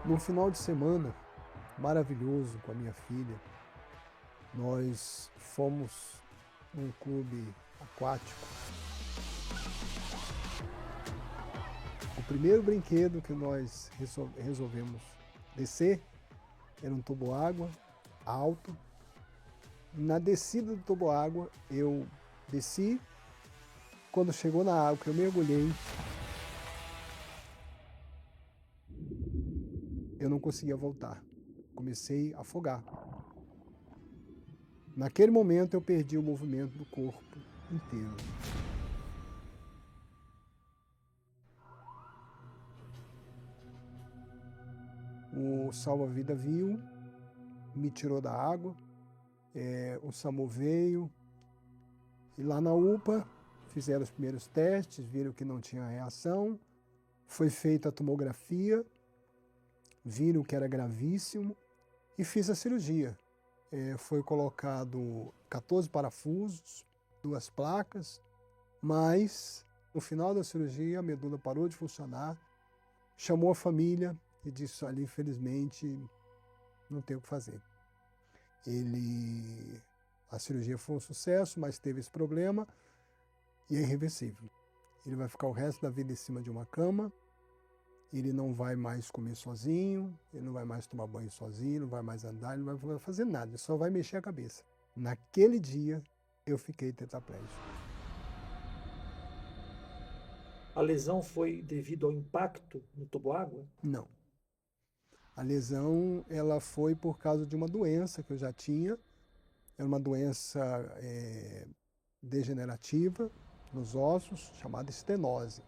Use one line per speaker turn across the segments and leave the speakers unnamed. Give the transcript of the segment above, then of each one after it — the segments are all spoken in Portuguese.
Num final de semana maravilhoso com a minha filha, nós fomos num clube aquático. O primeiro brinquedo que nós resolvemos descer era um toboágua alto. Na descida do toboágua eu desci. Quando chegou na água que eu mergulhei, eu não conseguia voltar. Comecei a afogar. Naquele momento eu perdi o movimento do corpo inteiro. O salva-vida viu, me tirou da água, o SAMU veio, e lá na UPA fizeram os primeiros testes, viram que não tinha reação, foi feita a tomografia, viram que era gravíssimo e fiz a cirurgia. Foi colocado 14 parafusos, 2 placas, mas no final da cirurgia a medula parou de funcionar, chamou a família e disse: ali, infelizmente, não tem o que fazer. A cirurgia foi um sucesso, mas teve esse problema e é irreversível. Ele vai ficar o resto da vida em cima de uma cama, ele não vai mais comer sozinho, ele não vai mais tomar banho sozinho, não vai mais andar, ele não vai fazer nada, ele só vai mexer a cabeça. Naquele dia, eu fiquei tetraplégico.
A lesão foi devido ao impacto no toboágua?
Não. A lesão ela foi por causa de uma doença que eu já tinha. Era uma doença degenerativa nos ossos, chamada estenose.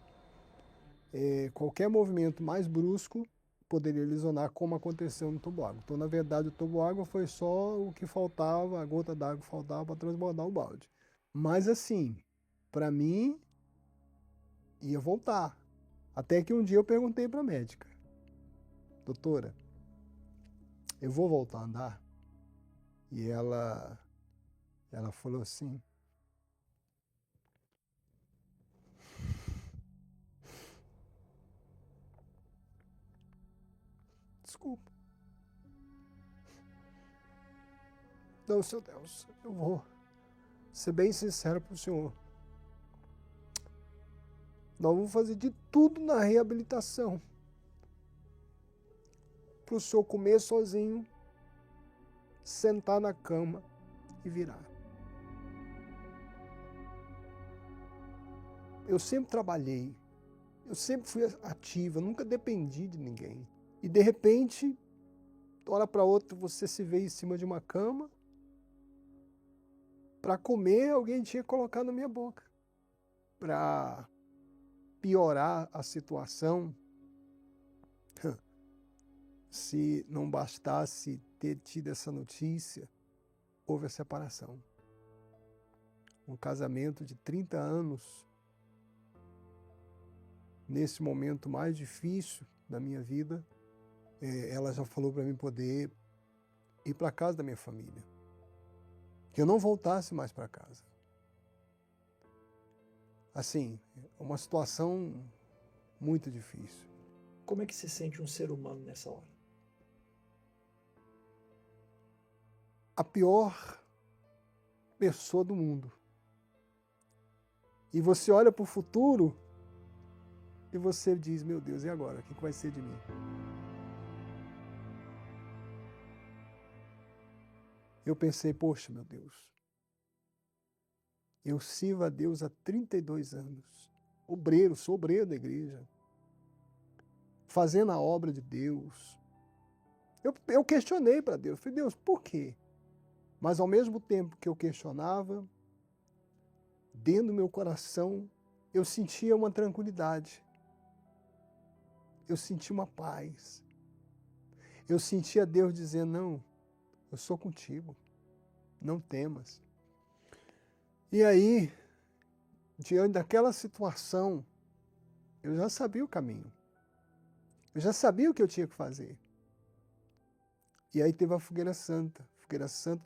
Qualquer movimento mais brusco poderia lesionar, como aconteceu no toboágua. Então, na verdade, o toboágua foi só o que faltava, a gota d'água faltava para transbordar o balde. Mas assim, para mim, ia voltar. Até que um dia eu perguntei para a médica: doutora, eu vou voltar a andar? E ela falou assim: desculpa. Não, seu Deus, eu vou ser bem sincero para o senhor. Nós vamos fazer de tudo na reabilitação para o senhor comer sozinho, sentar na cama e virar. Eu sempre trabalhei, eu sempre fui ativa, nunca dependi de ninguém. E de repente, de uma hora para outra, você se vê em cima de uma cama. Para comer, alguém tinha que colocar na minha boca. Para piorar a situação, se não bastasse ter tido essa notícia, houve a separação. Um casamento de 30 anos, nesse momento mais difícil da minha vida, ela já falou para mim poder ir para casa da minha família. Que eu não voltasse mais para casa. Assim, uma situação muito difícil.
Como é que se sente um ser humano nessa hora?
A pior pessoa do mundo. E você olha para o futuro e você diz: meu Deus, e agora? O que vai ser de mim? Eu pensei: poxa, meu Deus, eu sirvo a Deus há 32 anos. Sou obreiro da igreja. Fazendo a obra de Deus. Eu questionei para Deus. Falei: Deus, por quê? Mas ao mesmo tempo que eu questionava, dentro do meu coração, eu sentia uma tranquilidade. Eu sentia uma paz. Eu sentia Deus dizendo: não, eu sou contigo, não temas. E aí, diante daquela situação, eu já sabia o caminho. Eu já sabia o que eu tinha que fazer. E aí teve a fogueira santa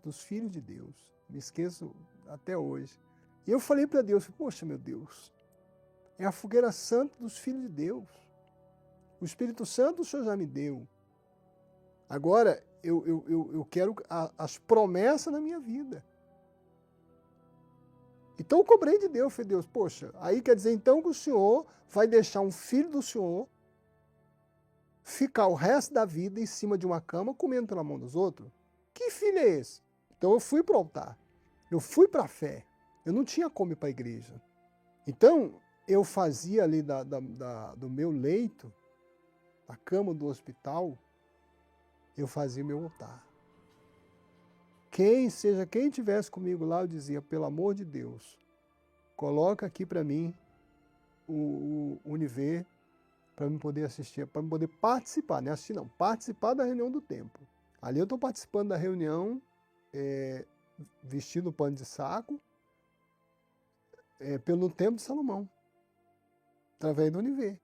dos filhos de Deus. Me esqueço até hoje. E eu falei para Deus: poxa, meu Deus, é a fogueira santa dos filhos de Deus. O Espírito Santo o Senhor já me deu. Agora, eu quero as promessas na minha vida. Então eu cobrei de Deus, falei, Deus, poxa, aí quer dizer então que o Senhor vai deixar um filho do Senhor ficar o resto da vida em cima de uma cama comendo pela mão dos outros? Que filho é esse? Então eu fui para o altar, eu fui para a fé, eu não tinha como ir para a igreja. Então eu fazia ali do meu leito, da cama do hospital, eu fazia meu altar. Quem tivesse comigo lá, eu dizia, pelo amor de Deus, coloca aqui para mim o Univer, para eu poder assistir, para eu poder participar, não é assistir não, participar da reunião do templo. Ali eu estou participando da reunião, vestindo pano de saco, pelo templo de Salomão, através do Univer.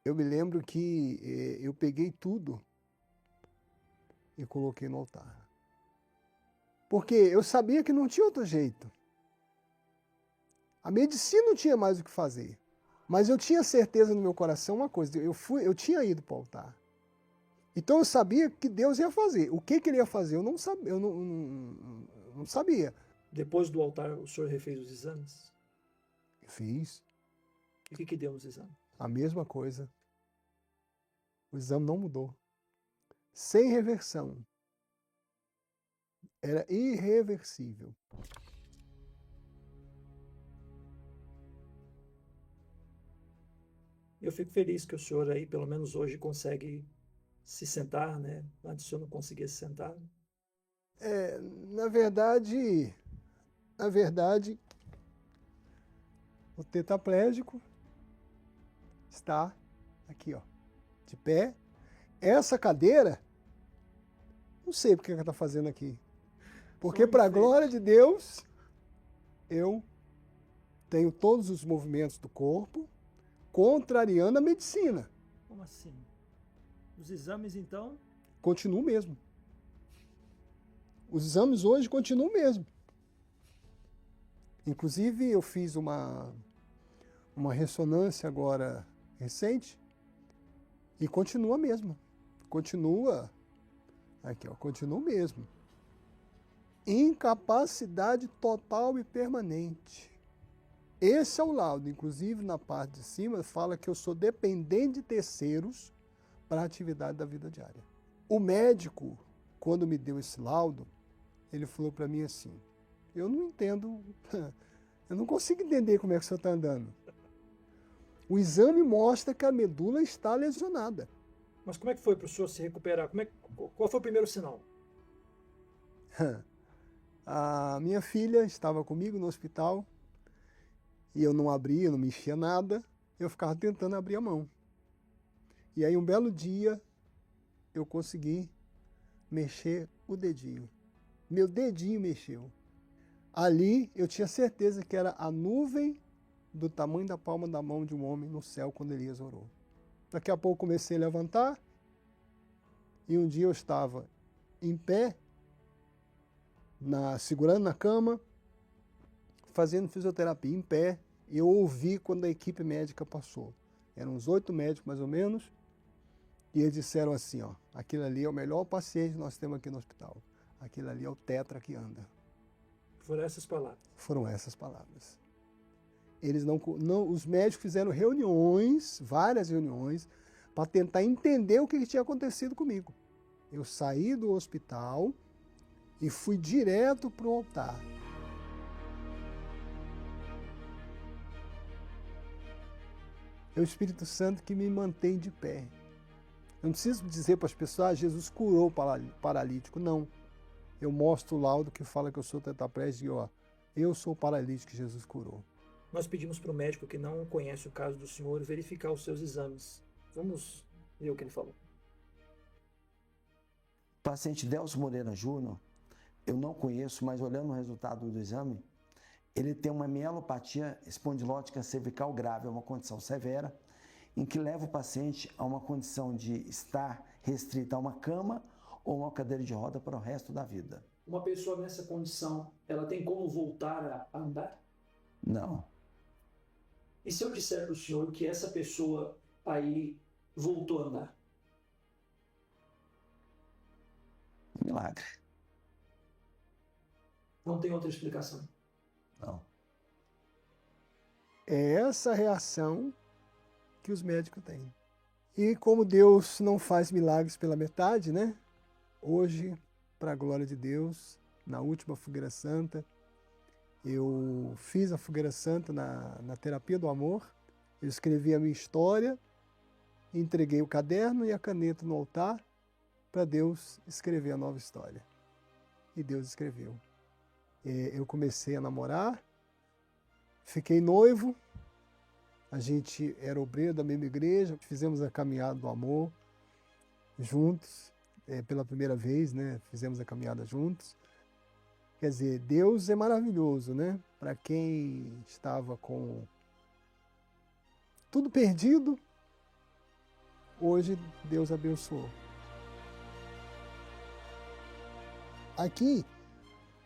Eu me lembro que eu peguei tudo e coloquei no altar. Porque eu sabia que não tinha outro jeito. A medicina não tinha mais o que fazer. Mas eu tinha certeza no meu coração uma coisa, eu tinha ido para o altar. Então eu sabia que Deus ia fazer. O que ele ia fazer, eu não sabia. Eu não sabia.
Depois do altar, o senhor refez os exames?
Fiz.
E o que deu nos exames?
A mesma coisa. O exame não mudou. Sem reversão. Era irreversível.
Eu fico feliz que o senhor aí, pelo menos hoje, consegue se sentar, né? Antes o senhor não conseguia se sentar.
Na verdade, o tetraplégico está aqui, ó, de pé. Essa cadeira, não sei porque ela está fazendo aqui. Porque, para a glória de Deus, eu tenho todos os movimentos do corpo, contrariando a medicina.
Como assim? Os exames, então?
Continuam o mesmo. Os exames hoje continuam o mesmo. Inclusive, eu fiz uma ressonância agora recente e continua mesmo. Continua. Aqui, ó, continua o mesmo. Incapacidade total e permanente. Esse é o laudo. Inclusive, na parte de cima, fala que eu sou dependente de terceiros para a atividade da vida diária. O médico, quando me deu esse laudo, ele falou para mim assim, eu não entendo, eu não consigo entender como é que o senhor está andando. O exame mostra que a medula está lesionada.
Mas como é que foi para o senhor se recuperar? Qual foi o primeiro sinal?
A minha filha estava comigo no hospital e eu não abria, não mexia nada, eu ficava tentando abrir a mão. E aí um belo dia eu consegui mexer o dedinho. Meu dedinho mexeu. Ali eu tinha certeza que era a nuvem do tamanho da palma da mão de um homem no céu quando Elias orou. Daqui a pouco comecei a levantar e um dia eu estava em pé, segurando na cama, fazendo fisioterapia em pé, e eu ouvi quando a equipe médica passou. Eram uns 8 médicos mais ou menos, e eles disseram assim, ó, aquele ali é o melhor paciente que nós temos aqui no hospital. Aquele ali é o tetra que anda.
Foram essas palavras? Foram essas palavras.
Eles os médicos fizeram reuniões, várias reuniões, para tentar entender o que tinha acontecido comigo. Eu saí do hospital e fui direto para o altar. É o Espírito Santo que me mantém de pé. Eu não preciso dizer para as pessoas, Jesus curou o paralítico. Não. Eu mostro o laudo que fala que eu sou tetraplégico e, ó, eu sou o paralítico que Jesus curou.
Nós pedimos para o médico que não conhece o caso do senhor verificar os seus exames. Vamos ver o que ele falou.
Paciente Delcio Moreira Júnior, eu não conheço, mas olhando o resultado do exame, ele tem uma mielopatia espondilótica cervical grave, é uma condição severa, em que leva o paciente a uma condição de estar restrito a uma cama ou uma cadeira de roda para o resto da vida.
Uma pessoa nessa condição, ela tem como voltar a andar?
Não.
E se eu disser para o senhor que essa pessoa aí voltou a andar?
Um milagre.
Não tem outra explicação.
Não.
É essa reação que os médicos têm. E como Deus não faz milagres pela metade, né? Hoje, para a glória de Deus, na última fogueira santa, eu fiz a fogueira santa na terapia do amor. Eu escrevi a minha história, entreguei o caderno e a caneta no altar para Deus escrever a nova história. E Deus escreveu. Eu comecei a namorar, fiquei noivo, a gente era obreiro da mesma igreja, fizemos a caminhada do amor juntos, pela primeira vez, né? Fizemos a caminhada juntos. Quer dizer, Deus é maravilhoso, né? Para quem estava com tudo perdido, hoje Deus abençoou. Aqui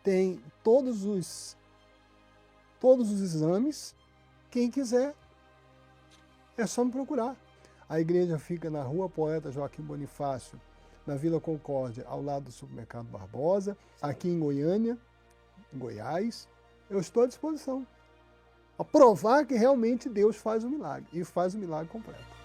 tem todos os exames. Quem quiser, é só me procurar. A igreja fica na Rua Poeta Joaquim Bonifácio, na Vila Concórdia, ao lado do Supermercado Barbosa, aqui em Goiânia, em Goiás. Eu estou à disposição a provar que realmente Deus faz o milagre, e faz o milagre completo.